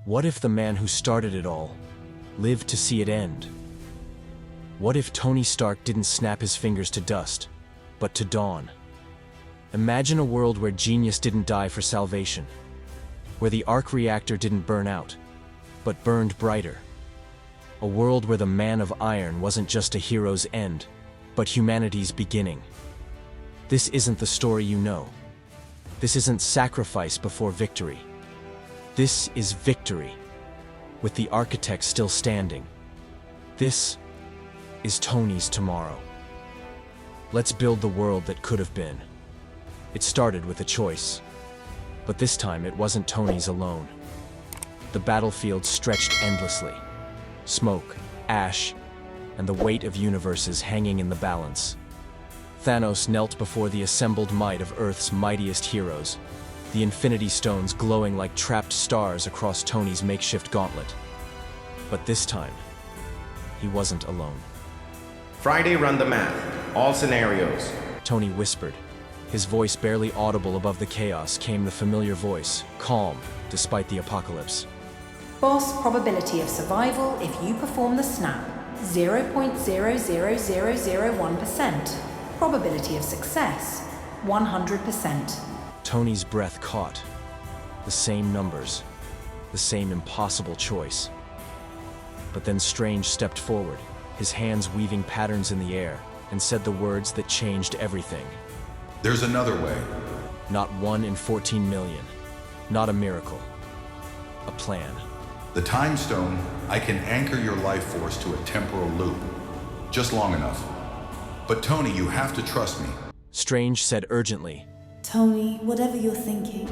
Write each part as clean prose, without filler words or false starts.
What if the man who started it all lived to see it end? What if Tony Stark didn't snap his fingers to dust, but to dawn? Imagine a world where genius didn't die for salvation, where the arc reactor didn't burn out, but burned brighter. A world where the Man of Iron wasn't just a hero's end, but humanity's beginning. This isn't the story you know. This isn't sacrifice before victory. This is victory, with the architect still standing. This is Tony's tomorrow. Let's build the world that could have been. It started with a choice, but this time it wasn't Tony's alone. The battlefield stretched endlessly. Smoke, ash, and the weight of universes hanging in the balance. Thanos knelt before the assembled might of Earth's mightiest heroes, the Infinity Stones glowing like trapped stars across Tony's makeshift gauntlet. But this time, he wasn't alone. Friday, run the math. All scenarios. Tony whispered. His voice barely audible above the chaos came the familiar voice, calm despite the apocalypse. Boss, probability of survival if you perform the snap, 0.00001%. Probability of success, 100%. Tony's breath caught. The same numbers, the same impossible choice. But then Strange stepped forward, his hands weaving patterns in the air, and said the words that changed everything. There's another way. Not 1 in 14 million. Not a miracle. A plan. The Time Stone, I can anchor your life force to a temporal loop. Just long enough. But Tony, you have to trust me. Strange said urgently. Tony, whatever you're thinking.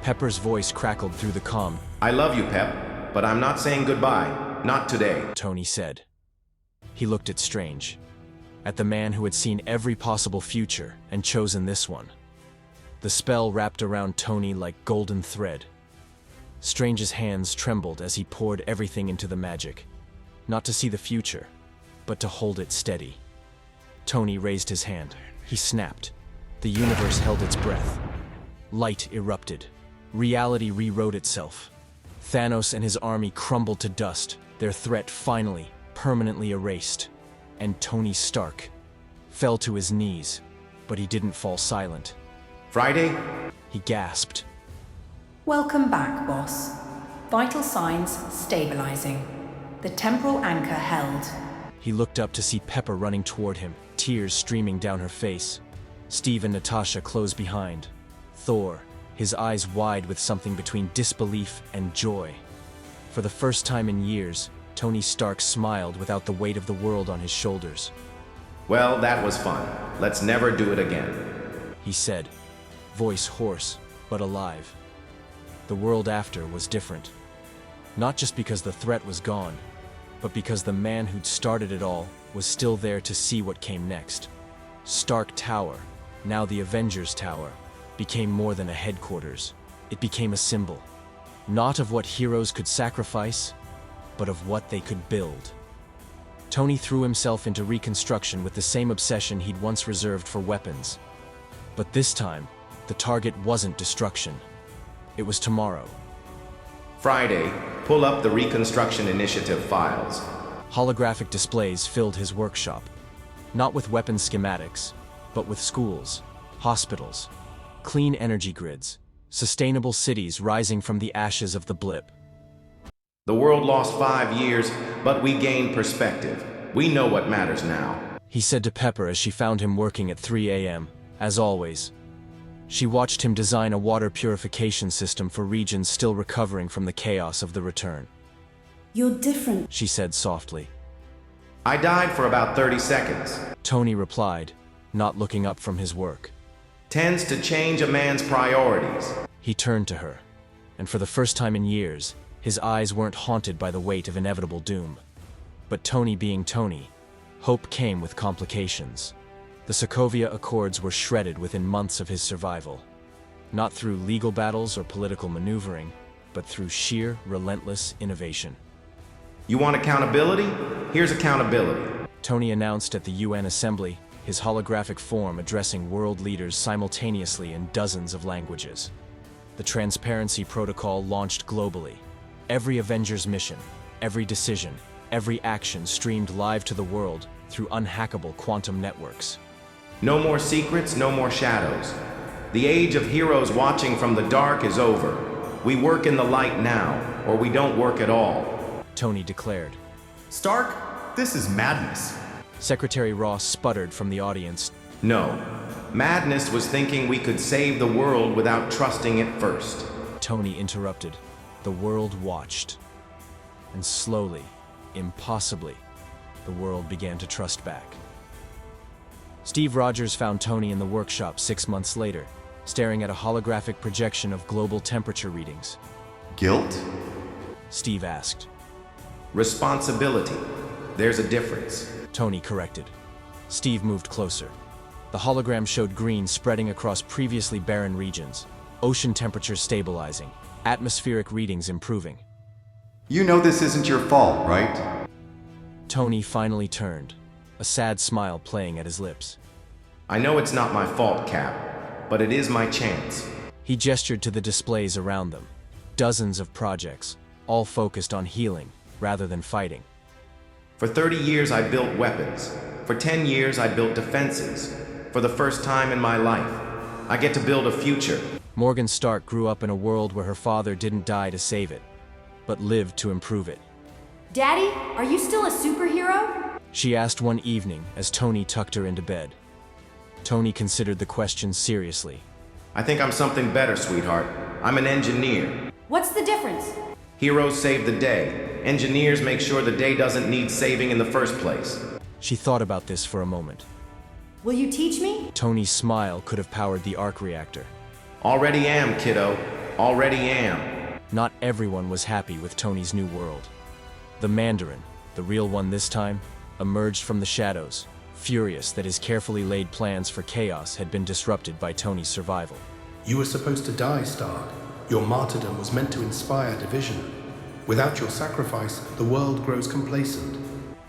Pepper's voice crackled through the comm. I love you, Pep, but I'm not saying goodbye. Not today. Tony said. He looked at Strange. At the man who had seen every possible future and chosen this one. The spell wrapped around Tony like golden thread. Strange's hands trembled as he poured everything into the magic. Not to see the future, but to hold it steady. Tony raised his hand. He snapped. The universe held its breath. Light erupted. Reality rewrote itself. Thanos and his army crumbled to dust, their threat finally, permanently erased. And Tony Stark fell to his knees, but he didn't fall silent. Friday? He gasped. Welcome back, boss. Vital signs stabilizing. The temporal anchor held. He looked up to see Pepper running toward him, tears streaming down her face. Steve and Natasha close behind. Thor, his eyes wide with something between disbelief and joy. For the first time in years, Tony Stark smiled without the weight of the world on his shoulders. Well, that was fun. Let's never do it again. He said, voice hoarse, but alive. The world after was different. Not just because the threat was gone, but because the man who'd started it all was still there to see what came next. Stark Tower, now the Avengers Tower, became more than a headquarters. It became a symbol, not of what heroes could sacrifice, but of what they could build. Tony threw himself into reconstruction with the same obsession he'd once reserved for weapons. But this time, the target wasn't destruction. It was tomorrow. Friday, pull up the Reconstruction Initiative files. Holographic displays filled his workshop, not with weapons schematics, but with schools, hospitals, clean energy grids, sustainable cities rising from the ashes of the blip. The world lost 5 years, but we gained perspective. We know what matters now. He said to Pepper as she found him working at 3 a.m., as always. She watched him design a water purification system for regions still recovering from the chaos of the return. You're different, She said softly. I died for about 30 seconds. Tony replied, not looking up from his work. Tends to change a man's priorities. He turned to her, and for the first time in years, his eyes weren't haunted by the weight of inevitable doom. But Tony being Tony, hope came with complications. The Sokovia Accords were shredded within months of his survival. Not through legal battles or political maneuvering, but through sheer, relentless innovation. You want accountability? Here's accountability. Tony announced at the UN Assembly, his holographic form addressing world leaders simultaneously in dozens of languages. The Transparency Protocol launched globally. Every Avengers mission, every decision, every action streamed live to the world through unhackable quantum networks. No more secrets, no more shadows. The age of heroes watching from the dark is over. We work in the light now, or we don't work at all, Tony declared. Stark, this is madness. Secretary Ross sputtered from the audience. No. Madness was thinking we could save the world without trusting it first. Tony interrupted. The world watched. And slowly, impossibly, the world began to trust back. Steve Rogers found Tony in the workshop 6 months later, staring at a holographic projection of global temperature readings. Guilt? Steve asked. Responsibility. There's a difference. Tony corrected. Steve moved closer. The hologram showed green spreading across previously barren regions, ocean temperatures stabilizing, atmospheric readings improving. You know this isn't your fault, right? Tony finally turned, a sad smile playing at his lips. I know it's not my fault, Cap, but it is my chance. He gestured to the displays around them. Dozens of projects, all focused on healing rather than fighting. For 30 years I built weapons. For 10 years I built defenses. For the first time in my life, I get to build a future. Morgan Stark grew up in a world where her father didn't die to save it, but lived to improve it. Daddy, are you still a superhero? She asked one evening as Tony tucked her into bed. Tony considered the question seriously. I think I'm something better, sweetheart. I'm an engineer. What's the difference? Heroes save the day. Engineers make sure the day doesn't need saving in the first place. She thought about this for a moment. Will you teach me? Tony's smile could have powered the arc reactor. Already am, kiddo. Already am. Not everyone was happy with Tony's new world. The Mandarin, the real one this time, emerged from the shadows, furious that his carefully laid plans for chaos had been disrupted by Tony's survival. You were supposed to die, Stark. Your martyrdom was meant to inspire division. Without your sacrifice, the world grows complacent.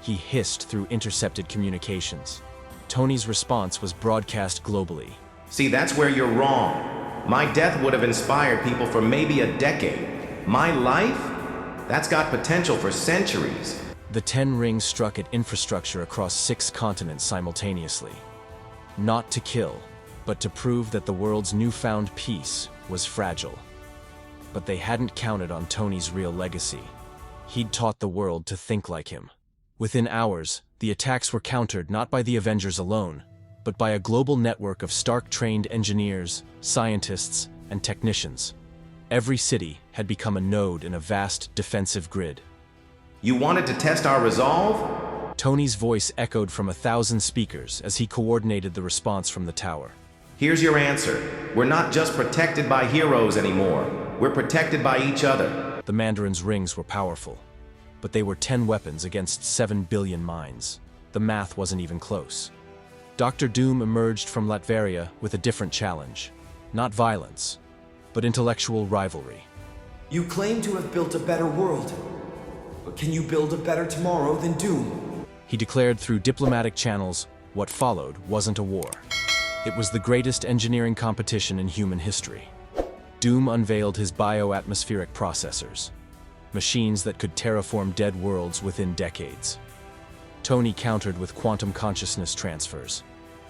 He hissed through intercepted communications. Tony's response was broadcast globally. See, that's where you're wrong. My death would have inspired people for maybe a decade. My life? That's got potential for centuries. The 10 rings struck at infrastructure across 6 continents simultaneously. Not to kill, but to prove that the world's newfound peace was fragile. But they hadn't counted on Tony's real legacy. He'd taught the world to think like him. Within hours, the attacks were countered not by the Avengers alone, but by a global network of Stark-trained engineers, scientists, and technicians. Every city had become a node in a vast defensive grid. You wanted to test our resolve? Tony's voice echoed from 1,000 speakers as he coordinated the response from the tower. Here's your answer. We're not just protected by heroes anymore. We're protected by each other. The Mandarin's rings were powerful, but they were 10 weapons against 7 billion minds. The math wasn't even close. Dr. Doom emerged from Latveria with a different challenge. Not violence, but intellectual rivalry. You claim to have built a better world, but can you build a better tomorrow than Doom? He declared through diplomatic channels what followed wasn't a war. It was the greatest engineering competition in human history. Doom unveiled his bioatmospheric processors, machines that could terraform dead worlds within decades. Tony countered with quantum consciousness transfers,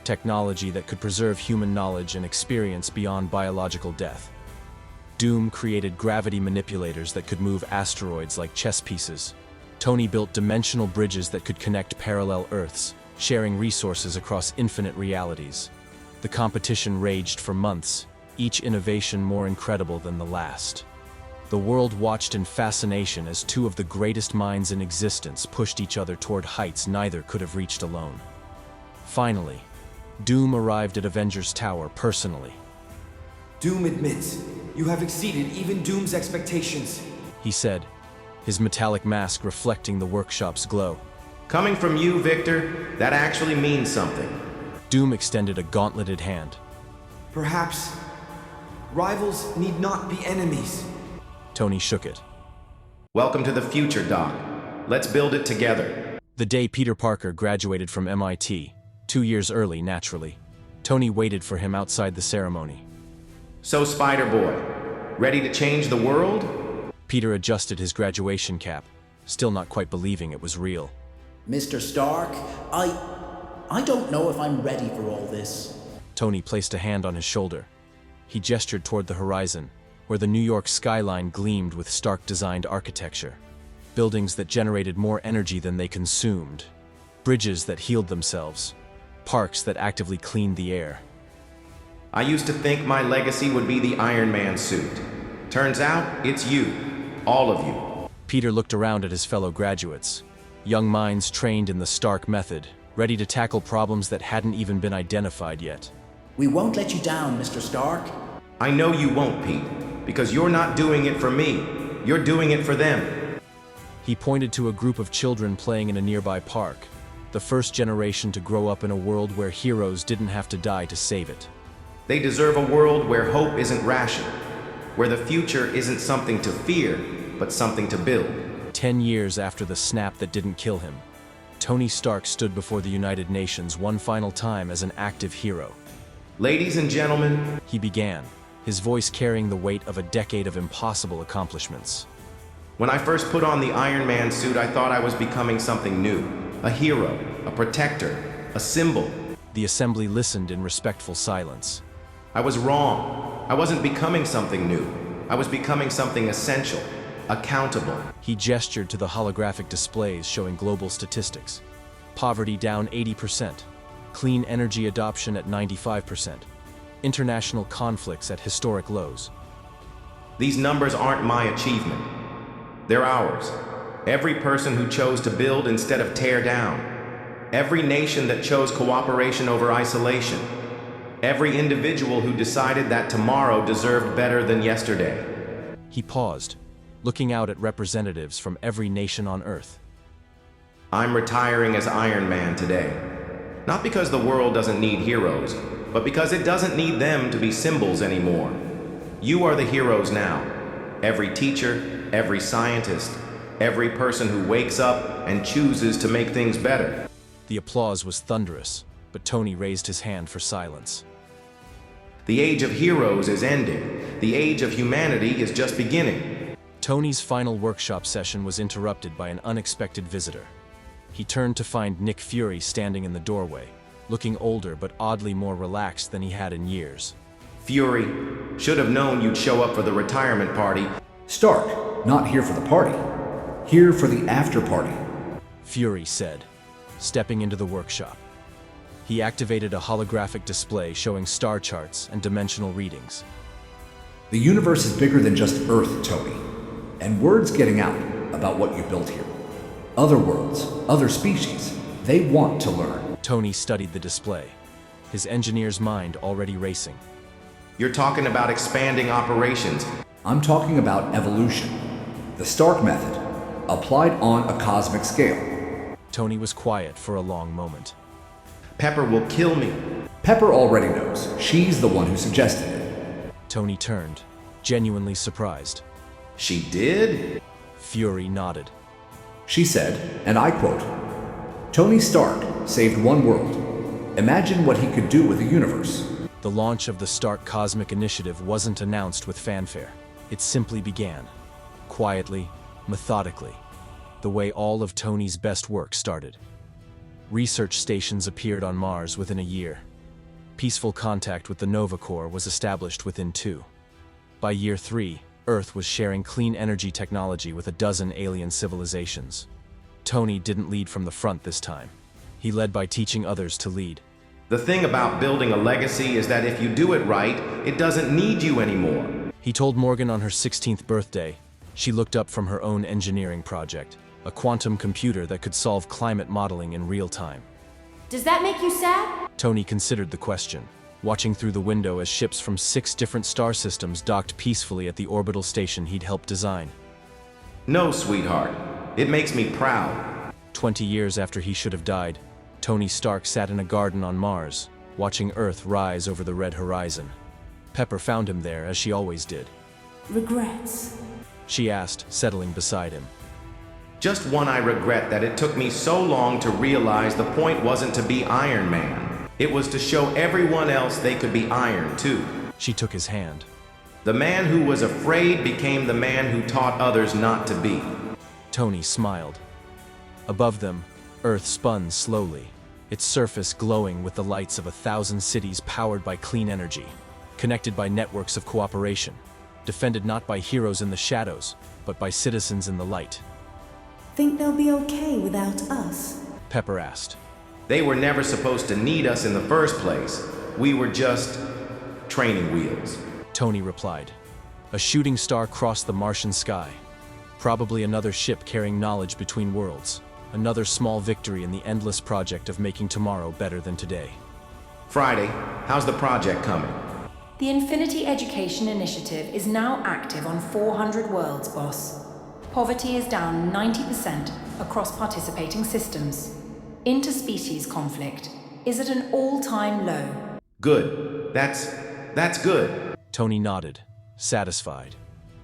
technology that could preserve human knowledge and experience beyond biological death. Doom created gravity manipulators that could move asteroids like chess pieces. Tony built dimensional bridges that could connect parallel Earths, sharing resources across infinite realities. The competition raged for months, each innovation more incredible than the last. The world watched in fascination as two of the greatest minds in existence pushed each other toward heights neither could have reached alone. Finally, Doom arrived at Avengers Tower personally. Doom admits, you have exceeded even Doom's expectations. He said, his metallic mask reflecting the workshop's glow. Coming from you, Victor, that actually means something. Doom extended a gauntleted hand. Perhaps rivals need not be enemies. Tony shook it. Welcome to the future, Doc. Let's build it together. The day Peter Parker graduated from MIT, 2 years early, naturally, Tony waited for him outside the ceremony. So, Spider-Boy, ready to change the world? Peter adjusted his graduation cap, still not quite believing it was real. Mr. Stark, I don't know if I'm ready for all this. Tony placed a hand on his shoulder. He gestured toward the horizon, where the New York skyline gleamed with Stark-designed architecture. Buildings that generated more energy than they consumed. Bridges that healed themselves. Parks that actively cleaned the air. I used to think my legacy would be the Iron Man suit. Turns out, it's you. All of you. Peter looked around at his fellow graduates. Young minds trained in the Stark method, ready to tackle problems that hadn't even been identified yet. We won't let you down, Mr. Stark. I know you won't, Pete, because you're not doing it for me. You're doing it for them. He pointed to a group of children playing in a nearby park, the first generation to grow up in a world where heroes didn't have to die to save it. They deserve a world where hope isn't rational, where the future isn't something to fear, but something to build. 10 years after the snap that didn't kill him, Tony Stark stood before the United Nations one final time as an active hero. Ladies and gentlemen, He began, his voice carrying the weight of a decade of impossible accomplishments. when I first put on the Iron Man suit, I thought I was becoming something new. A hero, a protector, a symbol. The assembly listened in respectful silence. I was wrong. I wasn't becoming something new. I was becoming something essential, accountable. He gestured to the holographic displays showing global statistics. Poverty down 80%. Clean energy adoption at 95%. International conflicts at historic lows. These numbers aren't my achievement. They're ours. Every person who chose to build instead of tear down. Every nation that chose cooperation over isolation. Every individual who decided that tomorrow deserved better than yesterday. He paused, looking out at representatives from every nation on Earth. I'm retiring as Iron Man today. Not because the world doesn't need heroes, but because it doesn't need them to be symbols anymore. You are the heroes now. Every teacher, every scientist, every person who wakes up and chooses to make things better. The applause was thunderous, but Tony raised his hand for silence. The age of heroes is ending. The age of humanity is just beginning. Tony's final workshop session was interrupted by an unexpected visitor. He turned to find Nick Fury standing in the doorway, looking older but oddly more relaxed than he had in years. Fury, should have known you'd show up for the retirement party. Stark, not here for the party. Here for the after party. Fury said, stepping into the workshop. He activated a holographic display showing star charts and dimensional readings. The universe is bigger than just Earth, Tony. And word's getting out about what you built here. Other worlds, other species, they want to learn. Tony studied the display, his engineer's mind already racing. You're talking about expanding operations. I'm talking about evolution. The Stark method, applied on a cosmic scale. Tony was quiet for a long moment. Pepper will kill me. Pepper already knows. She's the one who suggested it. Tony turned, genuinely surprised. She did? Fury nodded. She said, and I quote, "Tony Stark saved one world. Imagine what he could do with the universe." The launch of the Stark Cosmic Initiative wasn't announced with fanfare. It simply began, quietly, methodically, the way all of Tony's best work started. Research stations appeared on Mars within a year. Peaceful contact with the Nova Corps was established within 2. By year 3, Earth was sharing clean energy technology with a dozen alien civilizations. Tony didn't lead from the front this time. He led by teaching others to lead. The thing about building a legacy is that if you do it right, it doesn't need you anymore. He told Morgan on her 16th birthday. She looked up from her own engineering project, a quantum computer that could solve climate modeling in real time. Does that make you sad? Tony considered the question, watching through the window as ships from 6 different star systems docked peacefully at the orbital station he'd helped design. No, sweetheart. It makes me proud. 20 years after he should have died, Tony Stark sat in a garden on Mars, watching Earth rise over the red horizon. Pepper found him there, as she always did. Regrets? She asked, settling beside him. Just one I regret that it took me so long to realize the point wasn't to be Iron Man. It was to show everyone else they could be Iron, too. She took his hand. The man who was afraid became the man who taught others not to be. Tony smiled. Above them, Earth spun slowly, its surface glowing with the lights of 1,000 cities powered by clean energy, connected by networks of cooperation, defended not by heroes in the shadows, but by citizens in the light. Think they'll be okay without us? Pepper asked. They were never supposed to need us in the first place. We were just training wheels. Tony replied. A shooting star crossed the Martian sky. Probably another ship carrying knowledge between worlds. Another small victory in the endless project of making tomorrow better than today. Friday, how's the project coming? The Infinity Education Initiative is now active on 400 worlds, boss. Poverty is down 90% across participating systems. Interspecies conflict is at an all-time low. Good. That's good. Tony nodded, satisfied.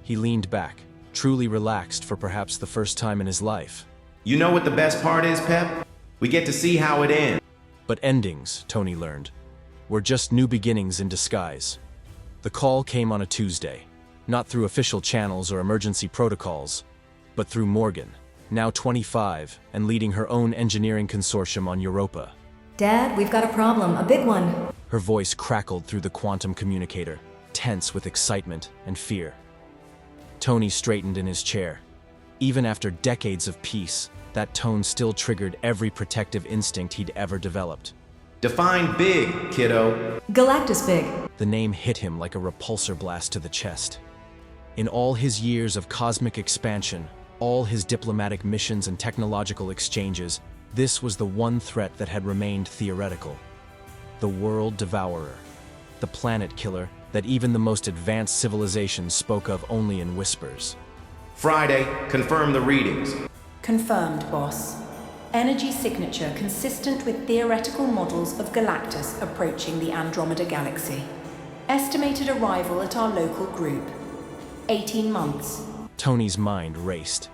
He leaned back, truly relaxed for perhaps the first time in his life. You know what the best part is, Pep? We get to see how it ends. But endings, Tony learned, were just new beginnings in disguise. The call came on a Tuesday, not through official channels or emergency protocols, but through Morgan, now 25 and leading her own engineering consortium on Europa. Dad, we've got a problem, a big one. Her voice crackled through the quantum communicator, tense with excitement and fear. Tony straightened in his chair. Even after decades of peace, that tone still triggered every protective instinct he'd ever developed. Define big, kiddo. Galactus big. The name hit him like a repulsor blast to the chest. In all his years of cosmic expansion, all his diplomatic missions and technological exchanges, this was the one threat that had remained theoretical. The world devourer. The planet killer that even the most advanced civilizations spoke of only in whispers. Friday, confirm the readings. Confirmed, boss. Energy signature consistent with theoretical models of Galactus approaching the Andromeda Galaxy. Estimated arrival at our local group. 18 months. Tony's mind raced.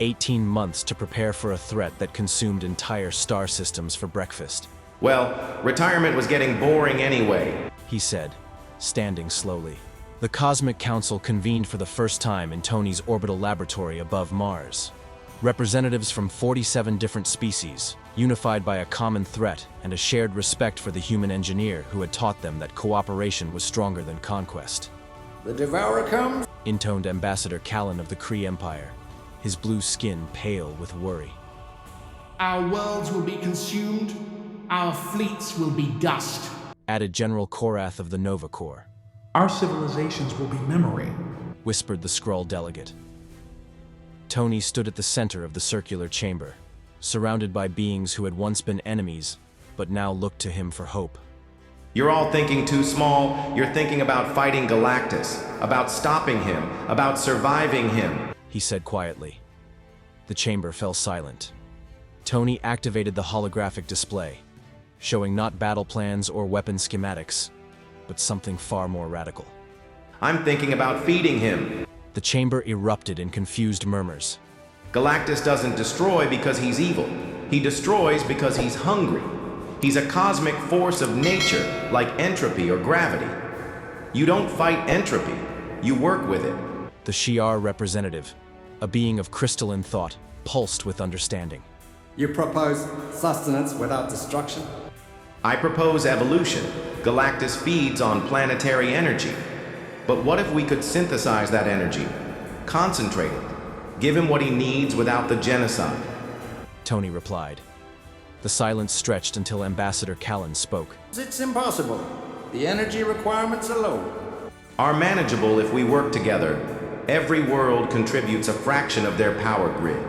18 months to prepare for a threat that consumed entire star systems for breakfast. Well, retirement was getting boring anyway, he said, standing slowly. The Cosmic Council convened for the first time in Tony's orbital laboratory above Mars. Representatives from 47 different species, unified by a common threat and a shared respect for the human engineer who had taught them that cooperation was stronger than conquest. The Devourer comes? Intoned Ambassador Callan of the Kree Empire, his blue skin pale with worry. Our worlds will be consumed, our fleets will be dust. Added General Korath of the Nova Corps. Our civilizations will be memory, whispered the Skrull delegate. Tony stood at the center of the circular chamber, surrounded by beings who had once been enemies, but now looked to him for hope. You're all thinking too small. You're thinking about fighting Galactus, about stopping him, about surviving him, he said quietly. The chamber fell silent. Tony activated the holographic display, showing not battle plans or weapon schematics, but something far more radical. I'm thinking about feeding him. The chamber erupted in confused murmurs. Galactus doesn't destroy because he's evil. He destroys because he's hungry. He's a cosmic force of nature, like entropy or gravity. You don't fight entropy, you work with it. The Shi'ar representative, a being of crystalline thought, pulsed with understanding. You propose sustenance without destruction? I propose evolution. Galactus feeds on planetary energy. But what if we could synthesize that energy, concentrate it, give him what he needs without the genocide? Tony replied. The silence stretched until Ambassador Callan spoke. It's impossible. The energy requirements are low. Are manageable if we work together. Every world contributes a fraction of their power grid.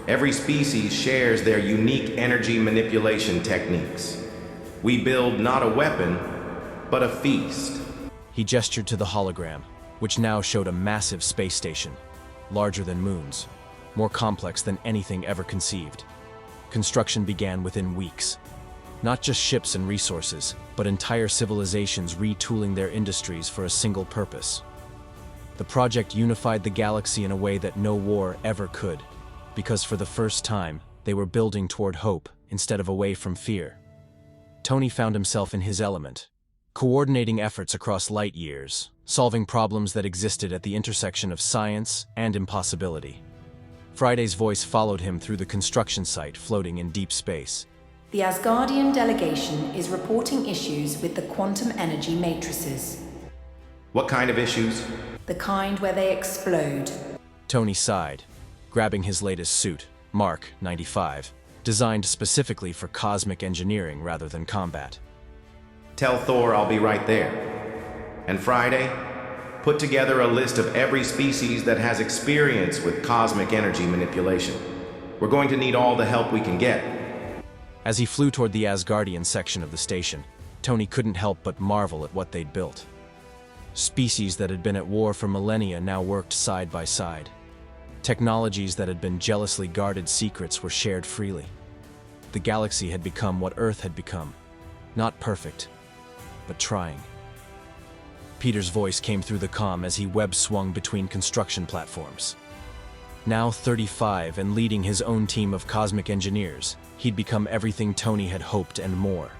Every species shares their unique energy manipulation techniques. We build not a weapon, but a feast. He gestured to the hologram, which now showed a massive space station, larger than moons, more complex than anything ever conceived. Construction began within weeks. Not just ships and resources, but entire civilizations retooling their industries for a single purpose. The project unified the galaxy in a way that no war ever could, because for the first time, they were building toward hope instead of away from fear. Tony found himself in his element, coordinating efforts across light years, solving problems that existed at the intersection of science and impossibility. Friday's voice followed him through the construction site floating in deep space. The Asgardian delegation is reporting issues with the quantum energy matrices. What kind of issues? The kind where they explode. Tony sighed, grabbing his latest suit, Mark 95, designed specifically for cosmic engineering rather than combat. Tell Thor I'll be right there. And Friday, put together a list of every species that has experience with cosmic energy manipulation. We're going to need all the help we can get. As he flew toward the Asgardian section of the station, Tony couldn't help but marvel at what they'd built. Species that had been at war for millennia now worked side by side. Technologies that had been jealously guarded secrets were shared freely. The galaxy had become what Earth had become. Not perfect, but trying. Peter's voice came through the comm as he web-swung between construction platforms. Now 35 and leading his own team of cosmic engineers, he'd become everything Tony had hoped and more.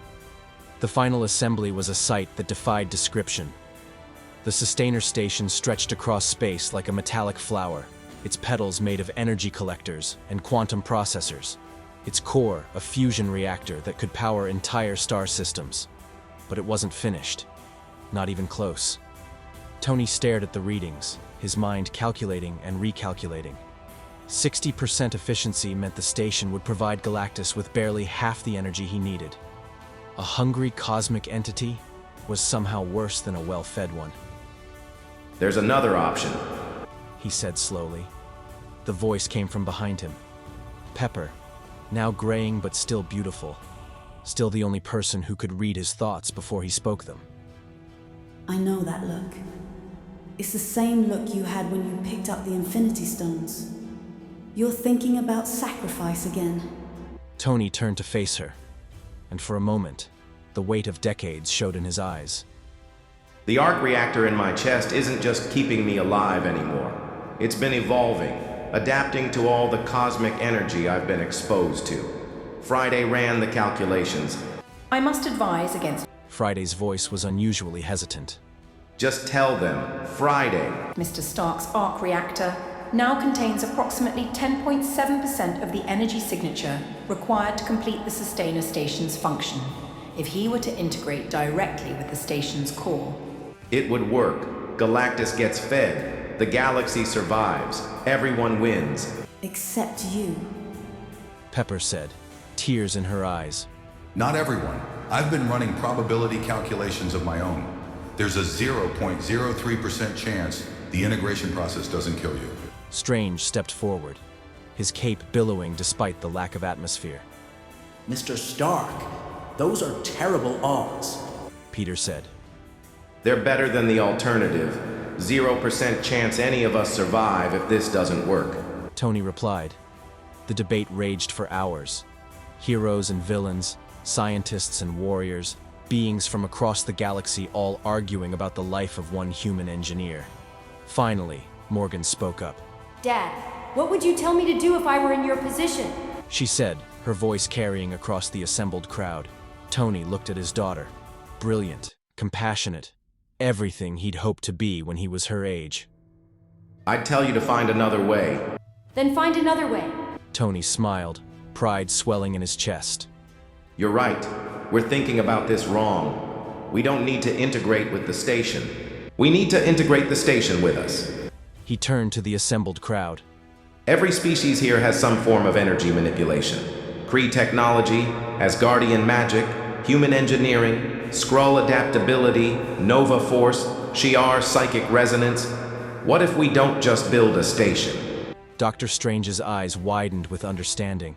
The final assembly was a sight that defied description. The sustainer station stretched across space like a metallic flower, its petals made of energy collectors and quantum processors, its core a fusion reactor that could power entire star systems. But it wasn't finished. Not even close. Tony stared at the readings, his mind calculating and recalculating. 60% efficiency meant the station would provide Galactus with barely half the energy he needed. A hungry cosmic entity was somehow worse than a well-fed one. There's another option, he said slowly. The voice came from behind him. Pepper, now graying but still beautiful, still the only person who could read his thoughts before he spoke them. I know that look. It's the same look you had when you picked up the Infinity Stones. You're thinking about sacrifice again. Tony turned to face her, and for a moment, the weight of decades showed in his eyes. The arc reactor in my chest isn't just keeping me alive anymore. It's been evolving, adapting to all the cosmic energy I've been exposed to. Friday ran the calculations. I must advise against... Friday's voice was unusually hesitant. Just tell them, Friday. Mr. Stark's arc reactor now contains approximately 10.7% of the energy signature required to complete the sustainer station's function, if he were to integrate directly with the station's core. It would work. Galactus gets fed. The galaxy survives. Everyone wins. Except you. Pepper said, tears in her eyes. Not everyone. I've been running probability calculations of my own. There's a 0.03% chance the integration process doesn't kill you. Strange stepped forward, his cape billowing despite the lack of atmosphere. Mr. Stark, those are terrible odds, Peter said. They're better than the alternative. 0% chance any of us survive if this doesn't work. Tony replied. The debate raged for hours. Heroes and villains, scientists and warriors, beings from across the galaxy all arguing about the life of one human engineer. Finally, Morgan spoke up. Dad, what would you tell me to do if I were in your position? She said, her voice carrying across the assembled crowd. Tony looked at his daughter. Brilliant, compassionate, everything he'd hoped to be when he was her age. I'd tell you to find another way. Then find another way. Tony smiled, pride swelling in his chest. You're right. We're thinking about this wrong. We don't need to integrate with the station. We need to integrate the station with us. He turned to the assembled crowd. Every species here has some form of energy manipulation. Kree technology, Asgardian magic, human engineering, Skrull adaptability, Nova Force, Shi'ar psychic resonance. What if we don't just build a station? Dr. Strange's eyes widened with understanding.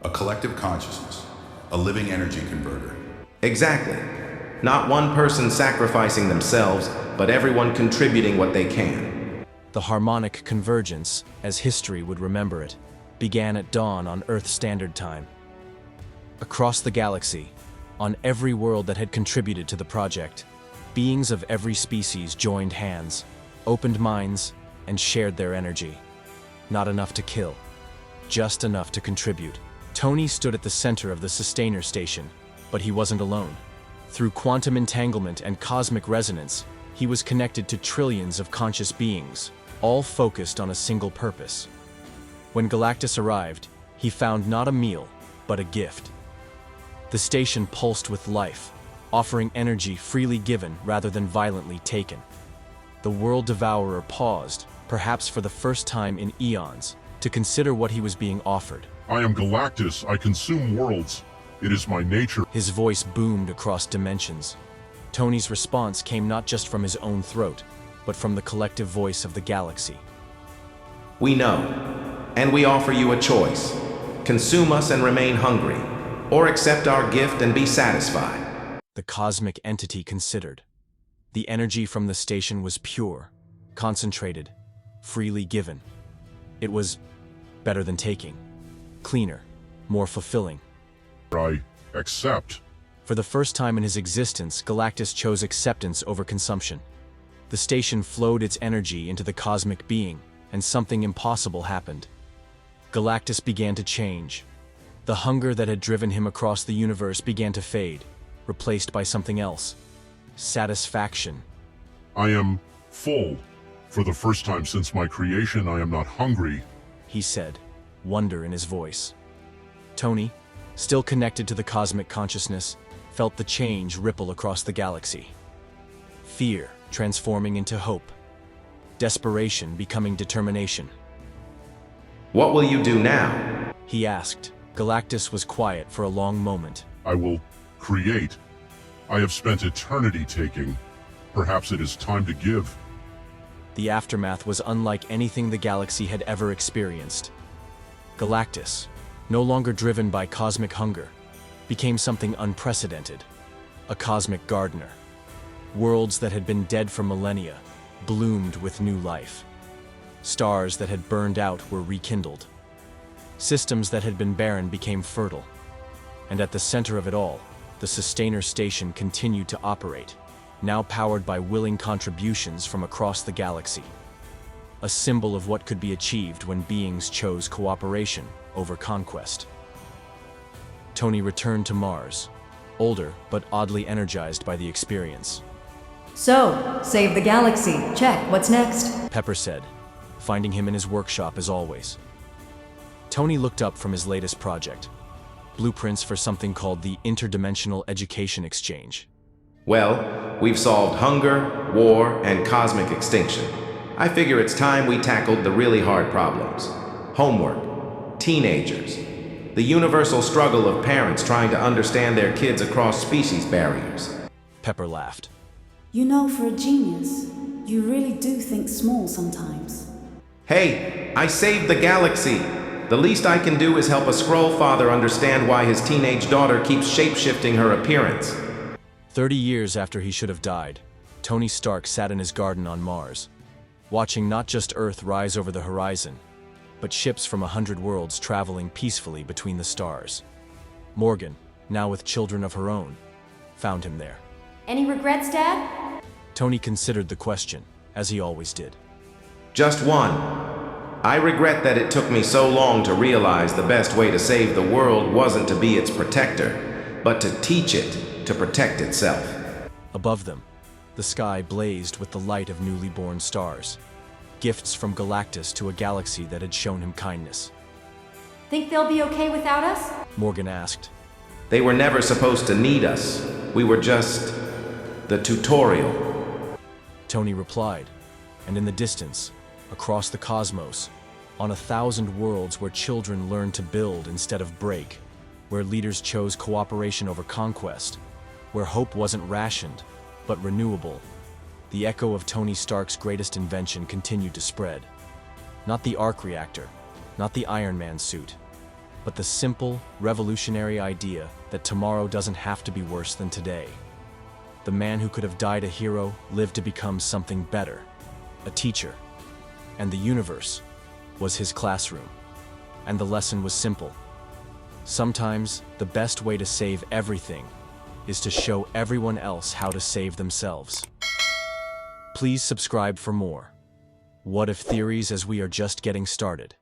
A collective consciousness. A living energy converter. Exactly. Not one person sacrificing themselves, but everyone contributing what they can. The harmonic convergence, as history would remember it, began at dawn on Earth Standard Time. Across the galaxy, on every world that had contributed to the project, beings of every species joined hands, opened minds, and shared their energy. Not enough to kill, just enough to contribute. Tony stood at the center of the sustainer station, but he wasn't alone. Through quantum entanglement and cosmic resonance, he was connected to trillions of conscious beings, all focused on a single purpose. When Galactus arrived, he found not a meal, but a gift. The station pulsed with life, offering energy freely given rather than violently taken. The World Devourer paused, perhaps for the first time in eons, to consider what he was being offered. I am Galactus, I consume worlds. It is my nature. His voice boomed across dimensions. Tony's response came not just from his own throat, but from the collective voice of the galaxy. We know, and we offer you a choice. Consume us and remain hungry, or accept our gift and be satisfied. The cosmic entity considered. The energy from the station was pure, concentrated, freely given. It was better than taking, cleaner, more fulfilling. I accept. For the first time in his existence, Galactus chose acceptance over consumption. The station flowed its energy into the cosmic being, and something impossible happened. Galactus began to change. The hunger that had driven him across the universe began to fade, replaced by something else. Satisfaction. I am full. For the first time since my creation, I am not hungry, he said, wonder in his voice. Tony, still connected to the cosmic consciousness, felt the change ripple across the galaxy. Fear transforming into hope. Desperation becoming determination. What will you do now? He asked. Galactus was quiet for a long moment. I will create. I have spent eternity taking. Perhaps it is time to give. The aftermath was unlike anything the galaxy had ever experienced. Galactus, no longer driven by cosmic hunger, became something unprecedented. A cosmic gardener. Worlds that had been dead for millennia bloomed with new life. Stars that had burned out were rekindled. Systems that had been barren became fertile. And at the center of it all, the Sustainer Station continued to operate, now powered by willing contributions from across the galaxy. A symbol of what could be achieved when beings chose cooperation over conquest. Tony returned to Mars, older but oddly energized by the experience. So, save the galaxy. Check, what's next? Pepper said, finding him in his workshop as always. Tony looked up from his latest project, blueprints for something called the Interdimensional Education Exchange. Well, we've solved hunger, war, and cosmic extinction. I figure it's time we tackled the really hard problems. Homework, teenagers, the universal struggle of parents trying to understand their kids across species barriers. Pepper laughed. You know, for a genius, you really do think small sometimes. Hey, I saved the galaxy. The least I can do is help a Skrull father understand why his teenage daughter keeps shape-shifting her appearance. 30 years after he should have died, Tony Stark sat in his garden on Mars, watching not just Earth rise over the horizon, but ships from 100 worlds traveling peacefully between the stars. Morgan, now with children of her own, found him there. Any regrets, Dad? Tony considered the question, as he always did. Just one. I regret that it took me so long to realize the best way to save the world wasn't to be its protector, but to teach it to protect itself. Above them, the sky blazed with the light of newly born stars, gifts from Galactus to a galaxy that had shown him kindness. Think they'll be okay without us? Morgan asked. They were never supposed to need us. We were just the tutorial. Tony replied, and in the distance, across the cosmos, on 1,000 worlds where children learned to build instead of break, where leaders chose cooperation over conquest, where hope wasn't rationed, but renewable, the echo of Tony Stark's greatest invention continued to spread. Not the arc reactor, not the Iron Man suit, but the simple, revolutionary idea that tomorrow doesn't have to be worse than today. The man who could have died a hero lived to become something better, a teacher. And the universe was his classroom. And the lesson was simple. Sometimes the best way to save everything is to show everyone else how to save themselves. Please subscribe for more What If theories, as we are just getting started.